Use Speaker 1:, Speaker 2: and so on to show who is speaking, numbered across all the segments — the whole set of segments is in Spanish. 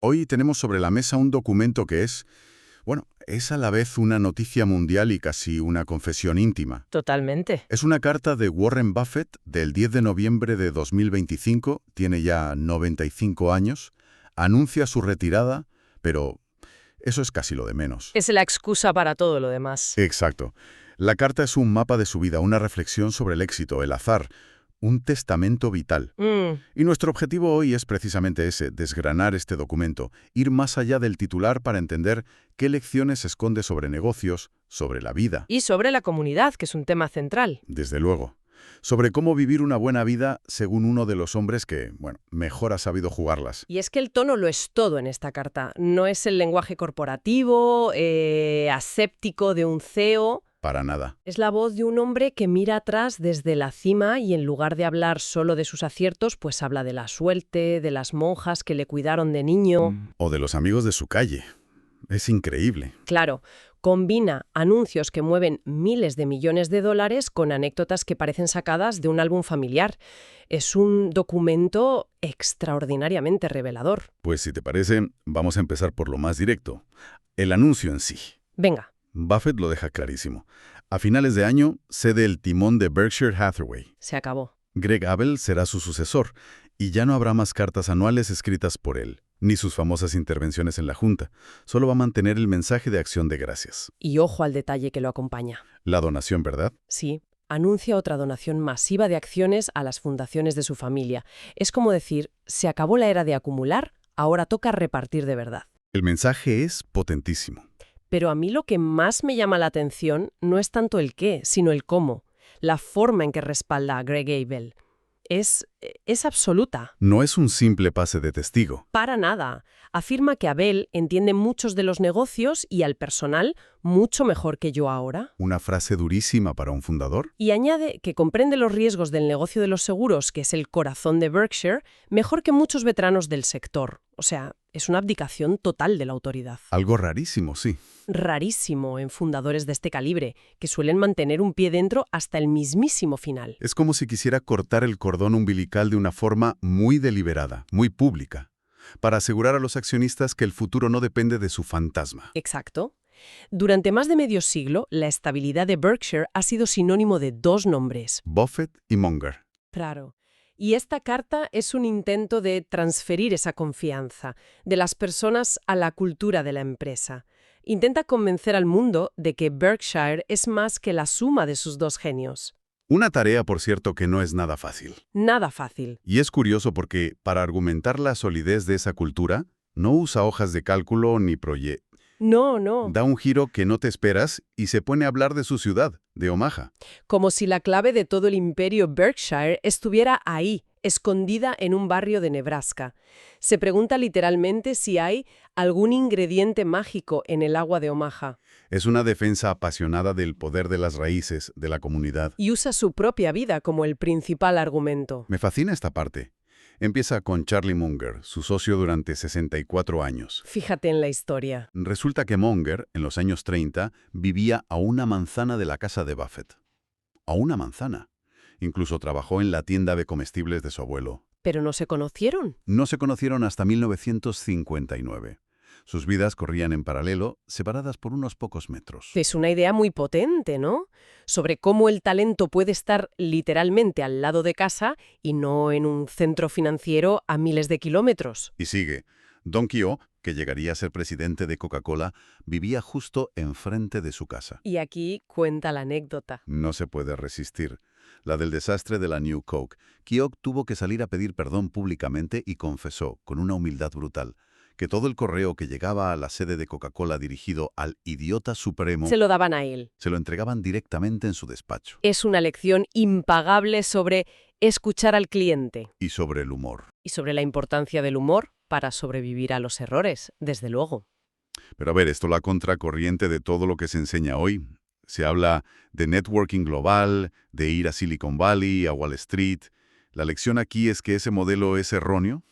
Speaker 1: Hoy tenemos sobre la mesa un documento que es a la vez una noticia mundial y casi una confesión íntima.
Speaker 2: Totalmente.
Speaker 1: Es una carta de Warren Buffett del 10 de noviembre de 2025, tiene ya 95 años, anuncia su retirada, pero eso es casi lo de menos.
Speaker 2: Es la excusa para todo lo demás.
Speaker 1: Exacto. La carta es un mapa de su vida, una reflexión sobre el éxito, el azar, un testamento vital. Y nuestro objetivo hoy es precisamente ese, desgranar este documento, ir más allá del titular para entender qué lecciones esconde sobre negocios, sobre la vida.
Speaker 2: Y sobre la comunidad, que es un tema central.
Speaker 1: Desde luego. Sobre cómo vivir una buena vida según uno de los hombres que, mejor ha sabido jugarlas.
Speaker 2: Y es que el tono lo es todo en esta carta. No es el lenguaje corporativo, aséptico de un CEO.
Speaker 1: Para nada.
Speaker 2: Es la voz de un hombre que mira atrás desde la cima y en lugar de hablar solo de sus aciertos, pues habla de la suerte, de las monjas que le cuidaron de niño.
Speaker 1: O de los amigos de su calle. Es increíble.
Speaker 2: Claro, combina anuncios que mueven miles de millones de dólares con anécdotas que parecen sacadas de un álbum familiar. Es un documento extraordinariamente revelador.
Speaker 1: Pues si te parece, vamos a empezar por lo más directo. El anuncio en sí.
Speaker 2: Venga.
Speaker 1: Buffett lo deja clarísimo. A finales de año, cede el timón de Berkshire Hathaway.
Speaker 2: Se acabó.
Speaker 1: Greg Abel será su sucesor, y ya no habrá más cartas anuales escritas por él, ni sus famosas intervenciones en la Junta. Solo va a mantener el mensaje de acción de gracias.
Speaker 2: Y ojo al detalle que lo acompaña.
Speaker 1: La donación, ¿verdad?
Speaker 2: Sí. Anuncia otra donación masiva de acciones a las fundaciones de su familia. Es como decir, se acabó la era de acumular, ahora toca repartir de verdad.
Speaker 1: El mensaje es potentísimo.
Speaker 2: Pero a mí lo que más me llama la atención no es tanto el qué, sino el cómo. La forma en que respalda a Greg Abel. Es absoluta.
Speaker 1: No es un simple pase de testigo.
Speaker 2: Para nada. Afirma que Abel entiende muchos de los negocios y al personal mucho mejor que yo ahora.
Speaker 1: Una frase durísima para un fundador.
Speaker 2: Y añade que comprende los riesgos del negocio de los seguros, que es el corazón de Berkshire, mejor que muchos veteranos del sector. O sea, es una abdicación total de la autoridad.
Speaker 1: Algo rarísimo, sí.
Speaker 2: Rarísimo en fundadores de este calibre, que suelen mantener un pie dentro hasta el mismísimo final.
Speaker 1: Es como si quisiera cortar el cordón umbilical de una forma muy deliberada, muy pública, para asegurar a los accionistas que el futuro no depende de su fantasma.
Speaker 2: Exacto. Durante más de medio siglo, la estabilidad de Berkshire ha sido sinónimo de dos nombres.
Speaker 1: Buffett y Munger.
Speaker 2: Claro. Y esta carta es un intento de transferir esa confianza de las personas a la cultura de la empresa. Intenta convencer al mundo de que Berkshire es más que la suma de sus dos genios.
Speaker 1: Una tarea, por cierto, que no es nada fácil.
Speaker 2: Nada fácil.
Speaker 1: Y es curioso porque, para argumentar la solidez de esa cultura, no usa hojas de cálculo ni proyectos.
Speaker 2: No.
Speaker 1: Da un giro que no te esperas y se pone a hablar de su ciudad, de Omaha.
Speaker 2: Como si la clave de todo el imperio Berkshire estuviera ahí, escondida en un barrio de Nebraska. Se pregunta literalmente si hay algún ingrediente mágico en el agua de Omaha.
Speaker 1: Es una defensa apasionada del poder de las raíces, de la comunidad.
Speaker 2: Y usa su propia vida como el principal argumento.
Speaker 1: Me fascina esta parte. Empieza con Charlie Munger, su socio durante 64 años.
Speaker 2: Fíjate en la historia.
Speaker 1: Resulta que Munger, en los años 30, vivía a una manzana de la casa de Buffett. A una manzana. Incluso trabajó en la tienda de comestibles de su abuelo.
Speaker 2: ¿Pero no se conocieron?
Speaker 1: No se conocieron hasta 1959. Sus vidas corrían en paralelo, separadas por unos pocos metros.
Speaker 2: Es una idea muy potente, ¿no? Sobre cómo el talento puede estar literalmente al lado de casa y no en un centro financiero a miles de kilómetros.
Speaker 1: Y sigue. Don Keogh, que llegaría a ser presidente de Coca-Cola, vivía justo enfrente de su casa.
Speaker 2: Y aquí cuenta la anécdota.
Speaker 1: No se puede resistir. La del desastre de la New Coke. Keogh tuvo que salir a pedir perdón públicamente y confesó, con una humildad brutal, que todo el correo que llegaba a la sede de Coca-Cola dirigido al idiota supremo
Speaker 2: Se lo daban a él.
Speaker 1: se lo entregaban directamente en su despacho.
Speaker 2: Es una lección impagable sobre escuchar al cliente.
Speaker 1: Y sobre el humor.
Speaker 2: Y sobre la importancia del humor para sobrevivir a los errores, desde luego.
Speaker 1: Pero a ver, esto es la contracorriente de todo lo que se enseña hoy. Se habla de networking global, de ir a Silicon Valley, a Wall Street. ¿La lección aquí es que ese modelo es erróneo?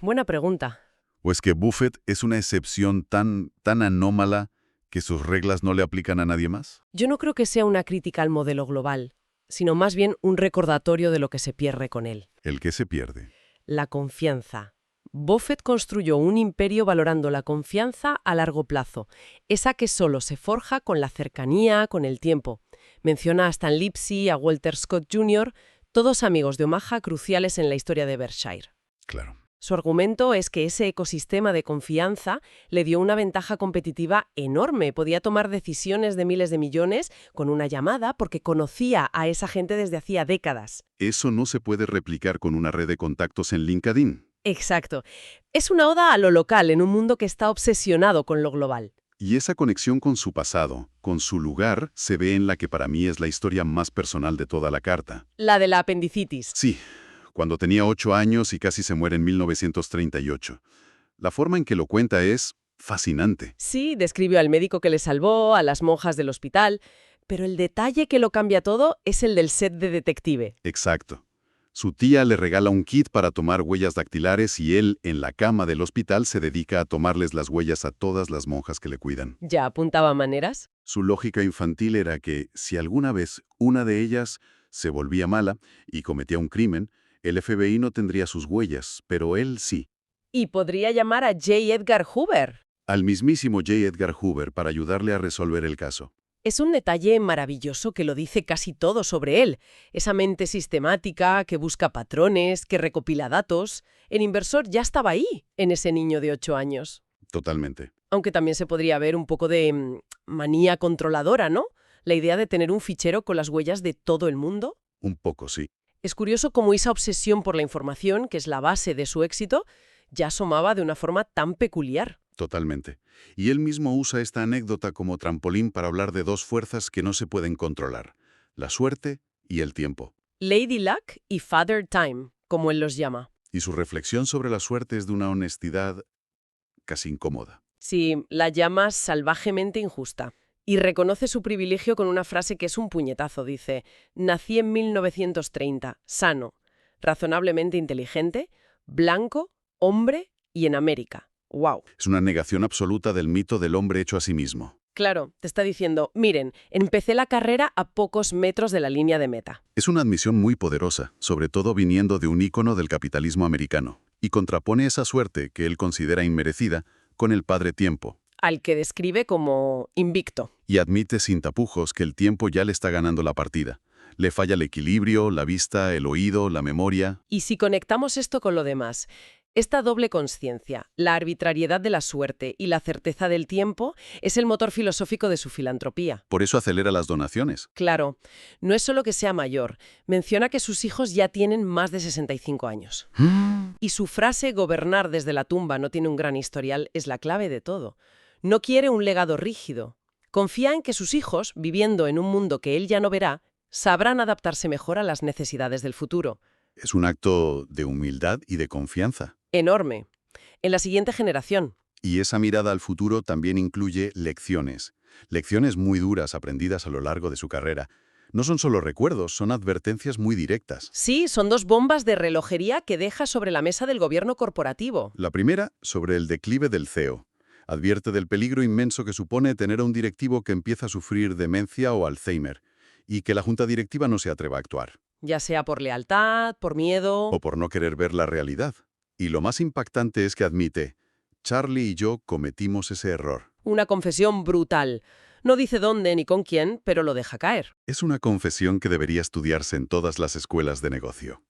Speaker 2: Buena pregunta.
Speaker 1: ¿O es que Buffett es una excepción tan anómala que sus reglas no le aplican a nadie más?
Speaker 2: Yo no creo que sea una crítica al modelo global, sino más bien un recordatorio de lo que se pierde con él.
Speaker 1: ¿El qué se pierde?
Speaker 2: La confianza. Buffett construyó un imperio valorando la confianza a largo plazo, esa que solo se forja con la cercanía, con el tiempo. Menciona a Stan Lipsey, a Walter Scott Jr., todos amigos de Omaha cruciales en la historia de Berkshire.
Speaker 1: Claro.
Speaker 2: Su argumento es que ese ecosistema de confianza le dio una ventaja competitiva enorme. Podía tomar decisiones de miles de millones con una llamada porque conocía a esa gente desde hacía décadas.
Speaker 1: Eso no se puede replicar con una red de contactos en LinkedIn.
Speaker 2: Exacto. Es una oda a lo local en un mundo que está obsesionado con lo global.
Speaker 1: Y esa conexión con su pasado, con su lugar, se ve en la que para mí es la historia más personal de toda la carta.
Speaker 2: La de la apendicitis.
Speaker 1: Sí, cuando tenía 8 años y casi se muere en 1938. La forma en que lo cuenta es fascinante.
Speaker 2: Sí, describió al médico que le salvó, a las monjas del hospital, pero el detalle que lo cambia todo es el del set de detective.
Speaker 1: Exacto. Su tía le regala un kit para tomar huellas dactilares y él, en la cama del hospital, se dedica a tomarles las huellas a todas las monjas que le cuidan.
Speaker 2: ¿Ya apuntaba maneras?
Speaker 1: Su lógica infantil era que, si alguna vez una de ellas se volvía mala y cometía un crimen, el FBI no tendría sus huellas, pero él sí.
Speaker 2: Y podría llamar a J. Edgar Hoover.
Speaker 1: Al mismísimo J. Edgar Hoover para ayudarle a resolver el caso.
Speaker 2: Es un detalle maravilloso que lo dice casi todo sobre él. Esa mente sistemática, que busca patrones, que recopila datos. El inversor ya estaba ahí, en ese niño de 8 años.
Speaker 1: Totalmente.
Speaker 2: Aunque también se podría ver un poco de manía controladora, ¿no? La idea de tener un fichero con las huellas de todo el mundo.
Speaker 1: Un poco, sí.
Speaker 2: Es curioso cómo esa obsesión por la información, que es la base de su éxito, ya asomaba de una forma tan peculiar.
Speaker 1: Totalmente. Y él mismo usa esta anécdota como trampolín para hablar de dos fuerzas que no se pueden controlar, la suerte y el tiempo.
Speaker 2: Lady Luck y Father Time, como él los llama.
Speaker 1: Y su reflexión sobre la suerte es de una honestidad casi incómoda.
Speaker 2: Sí, la llama salvajemente injusta. Y reconoce su privilegio con una frase que es un puñetazo. Dice, nací en 1930, sano, razonablemente inteligente, blanco, hombre y en América. ¡Wow!
Speaker 1: Es una negación absoluta del mito del hombre hecho a sí mismo.
Speaker 2: Claro, te está diciendo, miren, empecé la carrera a pocos metros de la línea de meta.
Speaker 1: Es una admisión muy poderosa, sobre todo viniendo de un ícono del capitalismo americano, y contrapone esa suerte que él considera inmerecida con el padre tiempo.
Speaker 2: Al que describe como invicto.
Speaker 1: Y admite sin tapujos que el tiempo ya le está ganando la partida. Le falla el equilibrio, la vista, el oído, la memoria.
Speaker 2: Y si conectamos esto con lo demás, esta doble consciencia, la arbitrariedad de la suerte y la certeza del tiempo, es el motor filosófico de su filantropía.
Speaker 1: Por eso acelera las donaciones.
Speaker 2: Claro, no es solo que sea mayor, menciona que sus hijos ya tienen más de 65 años. Y su frase gobernar desde la tumba no tiene un gran historial es la clave de todo. No quiere un legado rígido. Confía en que sus hijos, viviendo en un mundo que él ya no verá, sabrán adaptarse mejor a las necesidades del futuro.
Speaker 1: Es un acto de humildad y de confianza.
Speaker 2: Enorme. En la siguiente generación.
Speaker 1: Y esa mirada al futuro también incluye lecciones. Lecciones muy duras aprendidas a lo largo de su carrera. No son solo recuerdos, son advertencias muy directas.
Speaker 2: Sí, son dos bombas de relojería que deja sobre la mesa del gobierno corporativo.
Speaker 1: La primera, sobre el declive del CEO. Advierte del peligro inmenso que supone tener a un directivo que empieza a sufrir demencia o Alzheimer, y que la junta directiva no se atreva a actuar.
Speaker 2: Ya sea por lealtad, por miedo.
Speaker 1: O por no querer ver la realidad. Y lo más impactante es que admite, Charlie y yo cometimos ese error.
Speaker 2: Una confesión brutal. No dice dónde ni con quién, pero lo deja caer.
Speaker 1: Es una confesión que debería estudiarse en todas las escuelas de negocio.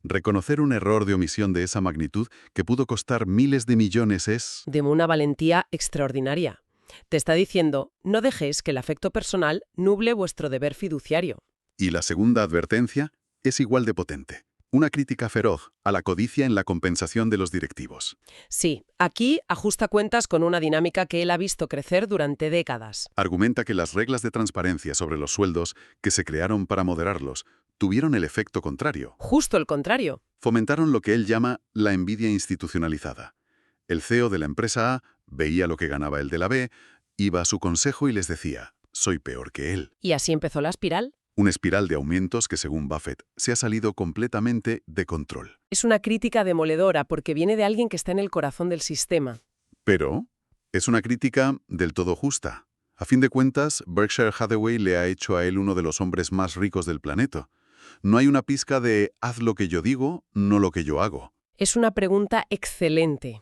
Speaker 1: Reconocer un error de omisión de esa magnitud que pudo costar miles de millones es...
Speaker 2: De una valentía extraordinaria. Te está diciendo, no dejéis que el afecto personal nuble vuestro deber fiduciario.
Speaker 1: Y la segunda advertencia es igual de potente. Una crítica feroz a la codicia en la compensación de los directivos.
Speaker 2: Sí, aquí ajusta cuentas con una dinámica que él ha visto crecer durante décadas.
Speaker 1: Argumenta que las reglas de transparencia sobre los sueldos, que se crearon para moderarlos, tuvieron el efecto contrario.
Speaker 2: Justo el contrario.
Speaker 1: Fomentaron lo que él llama la envidia institucionalizada. El CEO de la empresa A veía lo que ganaba el de la B, iba a su consejo y les decía, soy peor que él.
Speaker 2: Y así empezó la espiral.
Speaker 1: Una espiral de aumentos que, según Buffett, se ha salido completamente de control.
Speaker 2: Es una crítica demoledora porque viene de alguien que está en el corazón del sistema.
Speaker 1: Pero es una crítica del todo justa. A fin de cuentas, Berkshire Hathaway le ha hecho a él uno de los hombres más ricos del planeta. No hay una pizca de haz lo que yo digo, no lo que yo hago.
Speaker 2: Es una pregunta excelente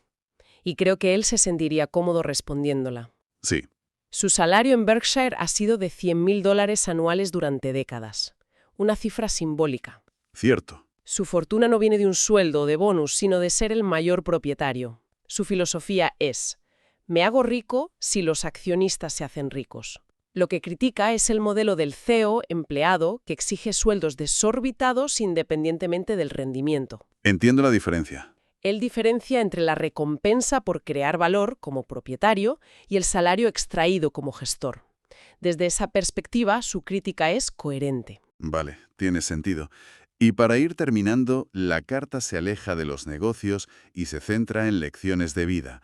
Speaker 2: y creo que él se sentiría cómodo respondiéndola.
Speaker 1: Sí.
Speaker 2: Su salario en Berkshire ha sido de $100.000 anuales durante décadas. Una cifra simbólica.
Speaker 1: Cierto.
Speaker 2: Su fortuna no viene de un sueldo o de bonus, sino de ser el mayor propietario. Su filosofía es: me hago rico si los accionistas se hacen ricos. Lo que critica es el modelo del CEO empleado que exige sueldos desorbitados independientemente del rendimiento.
Speaker 1: Entiendo la diferencia.
Speaker 2: Él diferencia entre la recompensa por crear valor como propietario y el salario extraído como gestor. Desde esa perspectiva, su crítica es coherente.
Speaker 1: Vale, tiene sentido. Y para ir terminando, la carta se aleja de los negocios y se centra en lecciones de vida,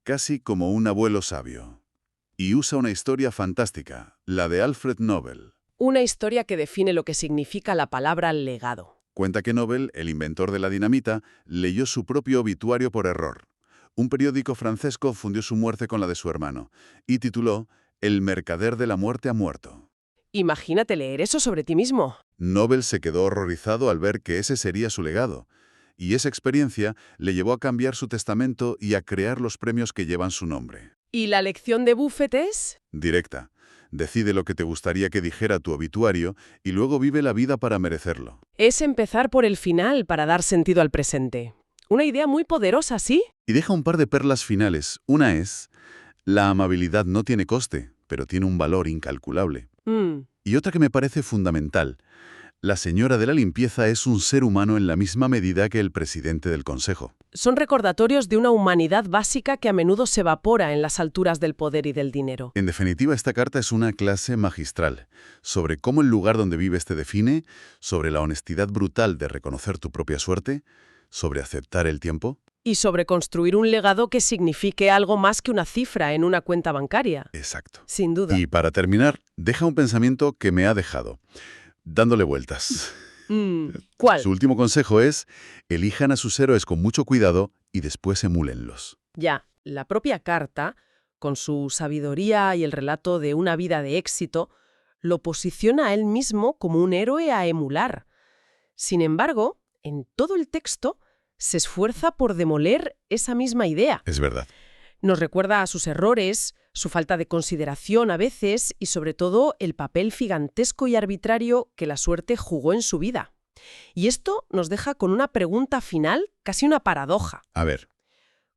Speaker 1: casi como un abuelo sabio. Y usa una historia fantástica, la de Alfred Nobel.
Speaker 2: Una historia que define lo que significa la palabra legado.
Speaker 1: Cuenta que Nobel, el inventor de la dinamita, leyó su propio obituario por error. Un periódico francés confundió su muerte con la de su hermano y tituló «El mercader de la muerte ha muerto».
Speaker 2: Imagínate leer eso sobre ti mismo.
Speaker 1: Nobel se quedó horrorizado al ver que ese sería su legado, y esa experiencia le llevó a cambiar su testamento y a crear los premios que llevan su nombre.
Speaker 2: ¿Y la lección de Buffett es?
Speaker 1: Directa. Decide lo que te gustaría que dijera tu obituario y luego vive la vida para merecerlo.
Speaker 2: Es empezar por el final para dar sentido al presente. Una idea muy poderosa, ¿sí?
Speaker 1: Y deja un par de perlas finales. Una es: la amabilidad no tiene coste, pero tiene un valor incalculable. Y otra que me parece fundamental: la señora de la limpieza es un ser humano en la misma medida que el presidente del Consejo.
Speaker 2: Son recordatorios de una humanidad básica que a menudo se evapora en las alturas del poder y del dinero.
Speaker 1: En definitiva, esta carta es una clase magistral sobre cómo el lugar donde vives te define, sobre la honestidad brutal de reconocer tu propia suerte, sobre aceptar el tiempo.
Speaker 2: Y sobre construir un legado que signifique algo más que una cifra en una cuenta bancaria.
Speaker 1: Exacto.
Speaker 2: Sin duda.
Speaker 1: Y para terminar, deja un pensamiento que me ha dejado dándole vueltas.
Speaker 2: ¿Cuál?
Speaker 1: Su último consejo es: elijan a sus héroes con mucho cuidado y después emúlenlos.
Speaker 2: Ya, la propia carta, con su sabiduría y el relato de una vida de éxito, lo posiciona a él mismo como un héroe a emular. Sin embargo, en todo el texto se esfuerza por demoler esa misma idea.
Speaker 1: Es verdad.
Speaker 2: Nos recuerda a sus errores, su falta de consideración a veces y sobre todo el papel gigantesco y arbitrario que la suerte jugó en su vida. Y esto nos deja con una pregunta final, casi una paradoja.
Speaker 1: A ver.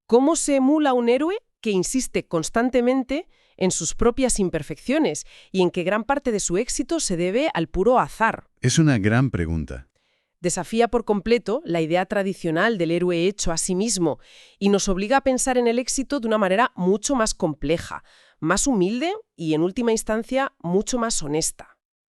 Speaker 2: ¿Cómo se emula un héroe que insiste constantemente en sus propias imperfecciones y en que gran parte de su éxito se debe al puro azar?
Speaker 1: Es una gran pregunta.
Speaker 2: Desafía por completo la idea tradicional del héroe hecho a sí mismo y nos obliga a pensar en el éxito de una manera mucho más compleja, más humilde y, en última instancia, mucho más honesta.